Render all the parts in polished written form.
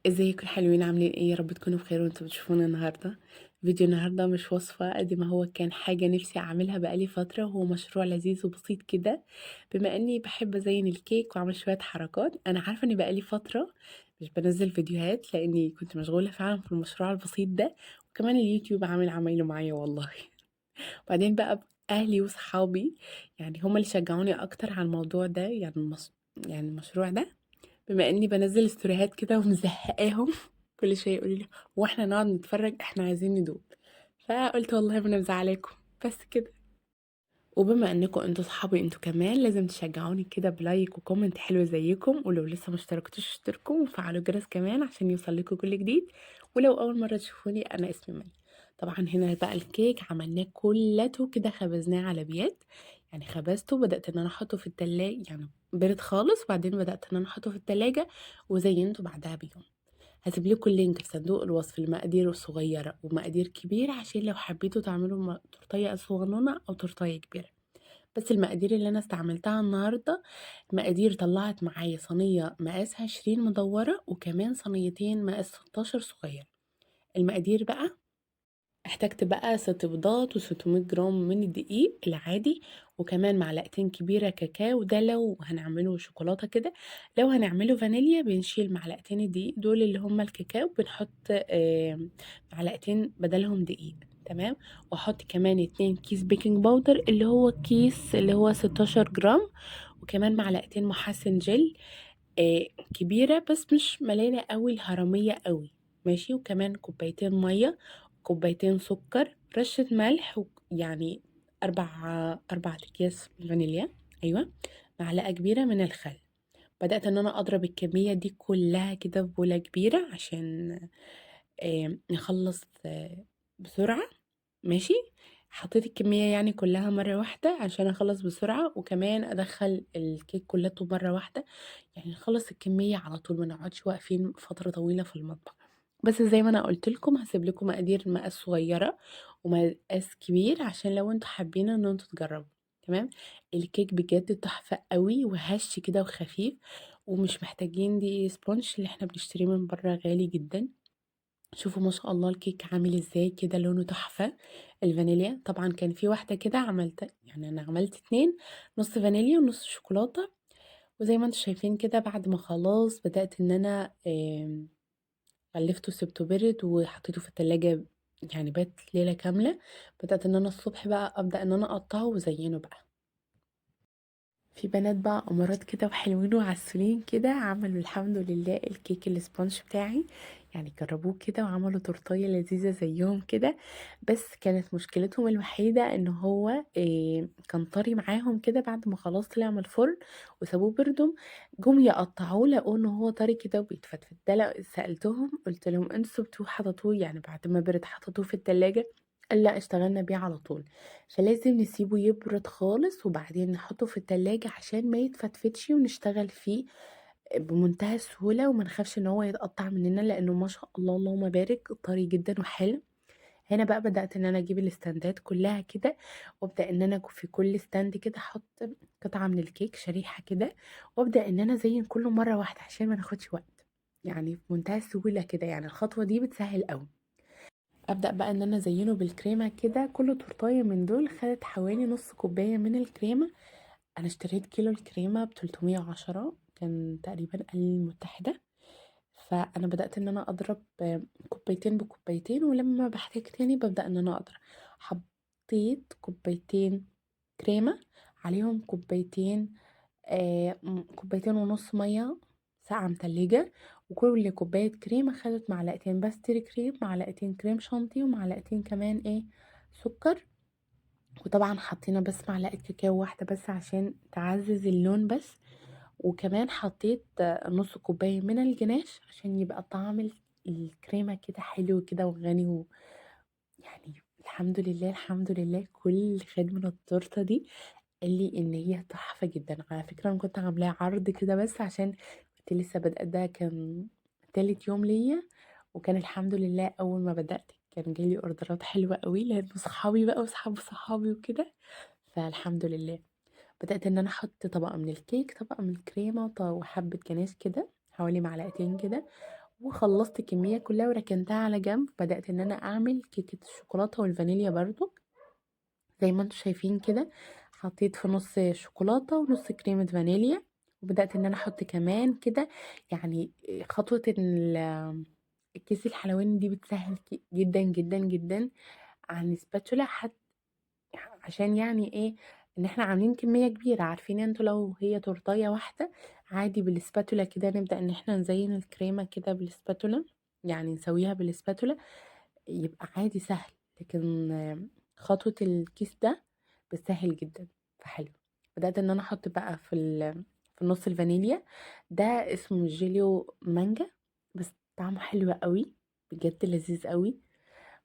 ازيكم الحلوين؟ عاملين ايه؟ يا رب تكونوا بخير وانتوا بتشوفونا النهارده. فيديو النهارده مش وصفه قد ما هو كان حاجه نفسي اعملها بقالي فتره، وهو مشروع لذيذ وبسيط كده. بما اني بحب ازين الكيك واعمل شويه حركات، انا عارفه اني بقالي فتره مش بنزل فيديوهات لاني كنت مشغوله فعلا في المشروع البسيط ده، وكمان اليوتيوب عامل عمايله معايا والله. وبعدين بقى اهلي وصحابي يعني هم اللي شجعوني اكتر على الموضوع ده، يعني المشروع ده. بما اني بنزل ستوريهات كده ومزهقاهم كل شويه يقولوا لي هو احنا نقعد نتفرج؟ احنا عايزين ندوق. فقلت والله ما انا مزعلاكم، بس كده. وبما انكم انتوا صحابي انتوا كمان لازم تشجعوني كده بلايك وكومنت حلو زيكم، ولو لسه ما اشتركتوش اشتركوا وفعلوا الجرس كمان عشان يوصل لكم كل جديد. ولو اول مره تشوفوني انا اسمي مي. طبعا هنا بقى الكيك عملناه كلته كده، خبزناه على بيات. يعني خبزته بدأت ان انا احطه في التلاجة، يعني برد خالص، وبعدين بدأت ان انا احطه في التلاجة وزينته بعدها بيوم. هسيب لكم اللينك في صندوق الوصف لمقادير صغيرة ومقادير كبيرة، عشان لو حبيتوا تعملوا تورتية صغنونة او تورتية كبيرة. بس المقادير اللي انا استعملتها النهاردة، مقادير طلعت معايا صينية مقاس 20 مدورة، وكمان صينيتين مقاس 16 صغير. المقادير بقى: احتجت بقى 6 بيضات و600 جرام من الدقيق العادي، وكمان معلقتين كبيرة كاكاو، ده لو هنعمله شوكولاتة كده. لو هنعمله فانيليا بنشيل معلقتين الدقيق دول اللي هما الكاكاو، بنحط معلقتين بدلهم دقيق. تمام. واحط كمان 2 كيس بيكنج باودر اللي هو كيس اللي هو 16 جرام، وكمان معلقتين محسن جل آه كبيرة بس مش مليانة قوي الهرمية قوي. ماشي. وكمان كوبايتين مية، كوبايتين سكر، رشة ملح، يعني أربع أكياس فانيليا. أيوة. معلقة كبيرة من الخل. بدأت إن أنا أضرب الكمية دي كلها كده في بولة كبيرة عشان نخلص بسرعة. ماشي. حطيت الكمية يعني كلها مرة واحدة عشان أخلص بسرعة، وكمان أدخل الكيك كلته مرة واحدة. يعني نخلص الكمية على طول، ما نقعدش واقفين فترة طويلة في المطبخ. بس زي ما انا قلت لكم هسيب لكم مقادير مقاس صغيرة ومقاس كبير عشان لو انتوا حابين ان انتوا تجربوا. تمام. الكيك بجد تحفة قوي وهش كده وخفيف، ومش محتاجين دي سبونج اللي احنا بنشتريه من بره غالي جدا. شوفوا ما شاء الله الكيك عامل ازاي كده، لونه تحفة. الفانيليا طبعا كان في واحدة كده عملت، يعني انا عملت 2، نص فانيليا ونص شوكولاتة. وزي ما انتوا شايفين كده بعد ما خلاص بدأت ان انا غلفته وسبته برد وحطيته في التلاجة، يعني بات ليلة كاملة. بدأت ان انا الصبح بقى ابدأ ان انا اقطعه وزينه بقى. في بنات بقى امارات كده وحلوين وعسولين كده عملوا الحمد لله الكيك السبونج بتاعي، يعني جربوه كده وعملوا تورتيه لذيذه زيهم كده. بس كانت مشكلتهم الوحيده ان هو كان طري معاهم كده بعد ما خلاص طلع من الفرن وسابوه بردهم. جم يقطعوه لقوا ان هو طري كده وبيتفتفت. ده سالتهم قلت لهم انتوا سبتوه حطيتوه يعني بعد ما برد حطيتوه في التلاجة؟ قال لا، اشتغلنا بيه على طول. فلازم نسيبه يبرد خالص وبعدين نحطه في التلاجة عشان ما يتفتفتش ونشتغل فيه بمنتهى السهولة، وما نخافش ان هو يتقطع مننا لانه ما شاء الله اللهم بارك طري جدا وحلو. هنا بقى بدأت ان انا اجيب الاستندات كلها كده، وابدأ ان انا في كل ستاند كده احط قطعة من الكيك، شريحة كده، وابدأ ان انا ازين كله مرة واحدة عشان ما ناخدش وقت. يعني في منتهى السهولة كده، يعني الخطوة دي بتسهل قوي. ابدا بقى ان انا ازينه بالكريمه كده. كل تورتايه من دول خدت حوالي نص كوبايه من الكريمه. انا اشتريت كيلو الكريمه ب 310، كان تقريبا المتحده. فانا بدات ان انا اضرب كوبايتين بكوبايتين، ولما بحتاج تاني ببدا ان انا اضرب. حطيت كوبايتين كريمه عليهم كوبايتين ونص ميه ساقعة متلجة. وكل كوباية كريمة خدت معلقتين باستري كريم، معلقتين كريم شانتيه، ومعلقتين كمان سكر. وطبعا حطينا بس معلقة كاكاو واحدة بس عشان تعزز اللون بس. وكمان حطيت نص كوباية من الجناش عشان يبقى طعم الكريمة كده حلو كده وغني يعني الحمد لله الحمد لله كل خد من التورتة دي قال لي ان هي تحفة جدا. على فكرة انا كنت عاملاها عرض كده بس عشان كنت لسه بادئة، ده كان تالت يوم ليا. وكان الحمد لله اول ما بدأت كان جالي اوردرات حلوة قوي لان صحابي بقى وصحاب صحابي وكده. فالحمد لله بدأت ان انا احط طبقة من الكيك، طبقة من الكريمة، وحبة جناش كده حوالي معلقتين كده. وخلصت الكمية كلها وركنتها على جنب. بدأت ان انا اعمل كيكة الشوكولاتة والفانيليا برضو زي ما انتوا شايفين كده. حطيت في نص شوكولاتة ونص كريمة فانيليا، وبدأت ان انا احط كمان كده. يعني خطوة الكيس الحلواني دي بتسهل جدا جدا جدا عن السباتولا. حتى عشان يعني ايه، ان احنا عاملين كمية كبيرة. عارفين انتوا لو هي تورتاية واحدة عادي بالسباتولا كده نبدأ ان احنا نزين الكريمة كده بالسباتولا، يعني نسويها بالسباتولا يبقى عادي سهل. لكن خطوة الكيس ده بتسهل جدا. فحلو. بدأت ان انا احط بقى في النص الفانيليا. ده اسمه جيليو مانجا، بس طعمه حلو قوي، بجد لذيذ قوي.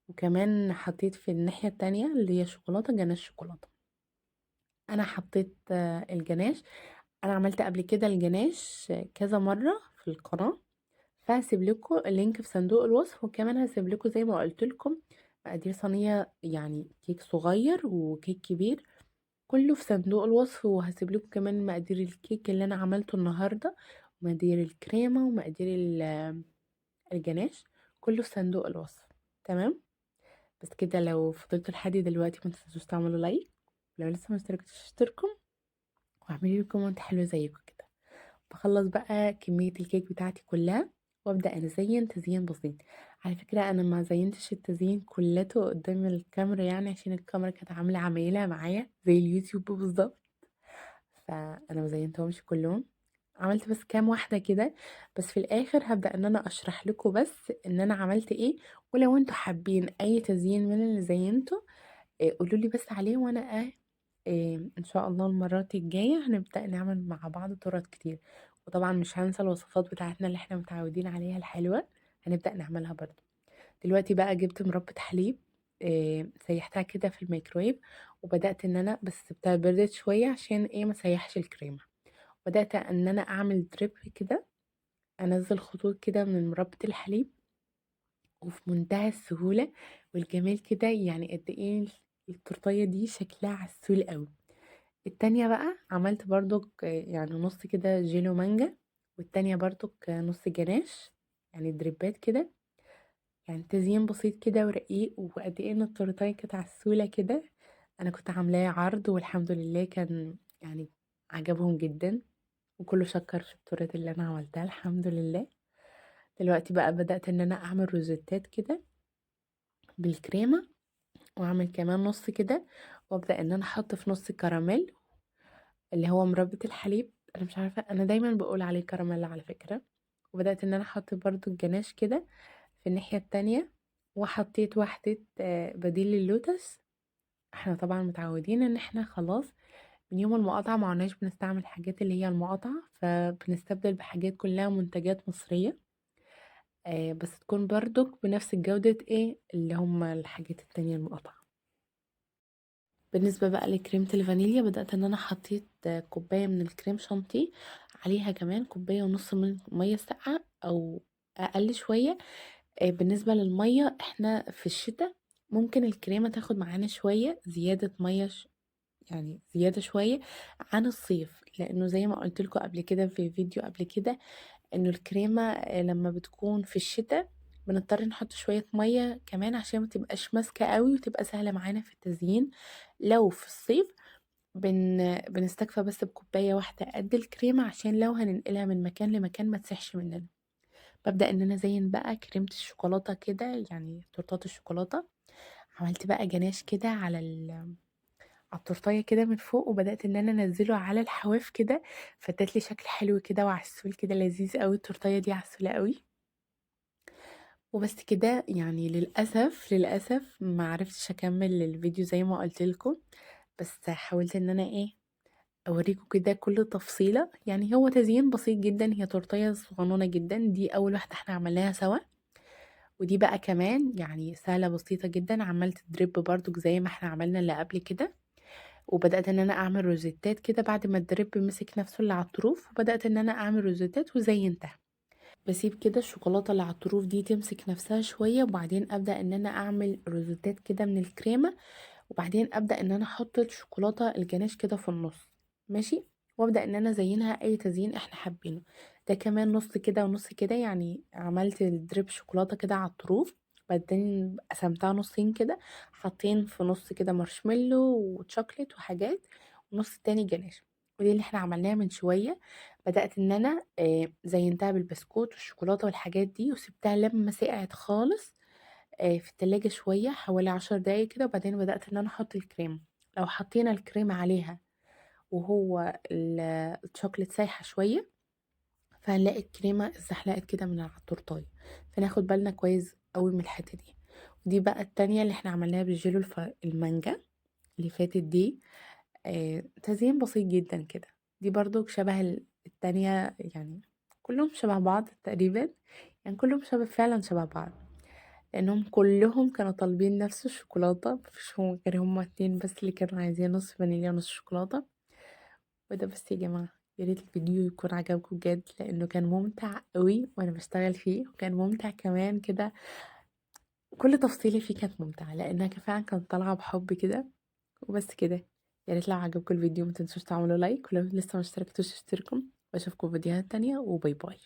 وكمان حطيت في الناحية التانية اللي هي شوكولاتة، جناش شوكولاتة. انا حطيت الجناش. انا عملت قبل كده الجناش كذا مرة في القناة، فهسيب لكم اللينك في صندوق الوصف. وكمان هسيب لكم زي ما قلت لكم مقادير صينية، يعني كيك صغير وكيك كبير، كله في صندوق الوصف. وهسيب لكم كمان مقادير الكيك اللي انا عملته النهارده، ومقادير الكريمة ومقادير الجناش، كله في صندوق الوصف. تمام. بس كده، لو فضلتوا لحد دلوقتي ما تنسوش تعملوا لايك، لو لسه ما اشتركتوش اشتركوا، واعملوا لي كومنت حلو زيكم كده. بخلص بقى كمية الكيك بتاعتي كلها وابدأ ازين تزيين بسيط. على فكرة انا ما زينتش التزيين كلته قدام الكاميرا، يعني عشان الكاميرا كانت عاملة عمايلها معايا زي اليوتيوب بالظبط، فانا ما زينتهمش كلهم. عملت بس كام واحدة كده. بس في الاخر هبدأ ان انا اشرح لكم بس ان انا عملت ايه. ولو انتوا حابين اي تزيين من اللي زينته قولوا لي بس عليه، وانا ان شاء الله المرات الجايه هنبدا نعمل مع بعض طرق كتير. وطبعا مش هنسى الوصفات بتاعتنا اللي احنا متعودين عليها الحلوه، هنبدا نعملها برضو. دلوقتي بقى جبت مربى حليب، سيحتها كده في الميكرويف. وبدات ان انا بس سبتها بردت شويه عشان ايه ما سيحش الكريمه. بدات ان انا اعمل دريب كده، انزل خطوط كده من مربى الحليب، وفي منتهى السهوله والجمال كده. يعني قد ايه التورتيه دي شكلها عسول قوي. التانية بقى عملت برضو يعني نص كده جيلو مانجا، والتانية برضو نص جناش، يعني دريبات كده. يعني تزيين بسيط كده ورقيق. وقد ايه ان التورتايه كانت عسولة كده. انا كنت عاملاه عرض والحمد لله كان يعني عجبهم جدا، وكله شكر في التورت اللي انا عملتها الحمد لله. دلوقتي بقى بدأت ان انا اعمل روزيتات كده بالكريمة، واعمل كمان نص كده. وابدأ ان انا احط في نص كراميل اللي هو مربى الحليب. انا مش عارفه، انا دايما بقول عليه كراميل على فكره. وبدات ان انا احط برضو الجناش كده في الناحيه التانية. وحطيت واحده بديل للوتس. احنا طبعا متعودين ان احنا خلاص من يوم المقاطعه ما عدناش بنستعمل الحاجات اللي هي المقاطعه، فبنستبدل بحاجات كلها منتجات مصريه، بس تكون برضو بنفس جوده ايه اللي هم الحاجات التانية المقاطعه. بالنسبة بقى لكريمة الفانيليا، بدأت ان انا حطيت كوباية من الكريم شانتيه، عليها كمان كوباية ونص من مية ساقعة او اقل شوية. بالنسبة للمية، احنا في الشتاء ممكن الكريمة تاخد معانا شوية زيادة مية، يعني زيادة شوية عن الصيف. لانه زي ما قلت لكم قبل كده في فيديو قبل كده، انه الكريمة لما بتكون في الشتاء بنضطر نحط شوية مية كمان عشان ما تبقاش ماسكة قوي وتبقى سهلة معانا في التزيين. لو في الصيف بنستكفى بس بكوباية واحدة قد الكريمة، عشان لو هننقلها من مكان لمكان ما تسيحش مننا. ببدأ ان انا ازين بقى كريمة الشوكولاتة كده، يعني تورتات الشوكولاتة. عملت بقى جناش كده على التورتايه كده من فوق، وبدأت ان انا انزله على الحواف كده، فادت لي شكل حلو كده وعسول كده لذيذ قوي. التورتايه دي عسولة قوي. وبس كده، يعني للأسف ما عرفتش اكمل الفيديو زي ما قلت لكم. بس حاولت ان انا ايه اوريكم كده كل تفصيلة. يعني هو تزيين بسيط جدا، هي تورتية صغنونة جدا. دي اول واحدة احنا عملناها سوا، ودي بقى كمان يعني سهلة بسيطة جدا. عملت دريب برضو زي ما احنا عملنا اللي قبل كده. وبدأت ان انا اعمل روزيتات كده بعد ما الدريب مسك نفسه اللي على الطروف، وبدأت ان انا اعمل روزيتات وزينتها. بسيب كده الشوكولاتة اللي على الطروف دي تمسك نفسها شوية، وبعدين ابدأ ان انا اعمل روزيتات كده من الكريمة. وبعدين ابدا ان انا احط الشوكولاته الجناش كده في النص، ماشي. وابدا ان انا ازينها اي تزيين احنا حابينه. ده كمان نص كده ونص كده، يعني عملت الدريب شوكولاتة كده على الطروف، بعدين قسمتها نصين كده، حاطين في نص كده مارشميلو وشوكليت وحاجات، ونص التاني جناش. ودي اللي احنا عملناها من شوية. بدأت ان انا زينتها بالبسكوت والشوكولاتة والحاجات دي، وسبتها لما سقعت خالص في التلاجة شوية حوالي 10 دقايق كده، وبعدين بدأت ان انا احط الكريم. لو حطينا الكريم عليها وهو الشوكليت سايحة شوية، فهنلاقي الكريمة اتزحلقت كده من على التورتاية، فناخد بالنا كويس قوي من الحتة دي. ودي بقى التانية اللي احنا عملناها بالجيلو المانجا اللي فاتت دي. تزيين بسيط جدا كده. دي برضو شبه التانية يعني، كلهم شبه بعض تقريبا، يعني كلهم شبه فعلا شبه بعض، لانهم كلهم كانوا طالبين نفس الشوكولاتة، مفيش هم غير هما اتنين بس اللي كانوا عايزين نص فانيليا ونص شوكولاتة. وده بس يا جماعة. يا ريت الفيديو يكون عجبكم بجد، لانه كان ممتع قوي وانا بشتغل فيه، وكان ممتع كمان كده. كل تفصيلة فيه كانت ممتعة لانها فعلا كانت طالعة بحب كده. وبس كده. يا ريت لو عجبكم الفيديو متنسوش تعملوا لايك، ولو لسه ما اشتركتوش اشتركوا، واشوفكم في فيديوهات تانية، وباي باي.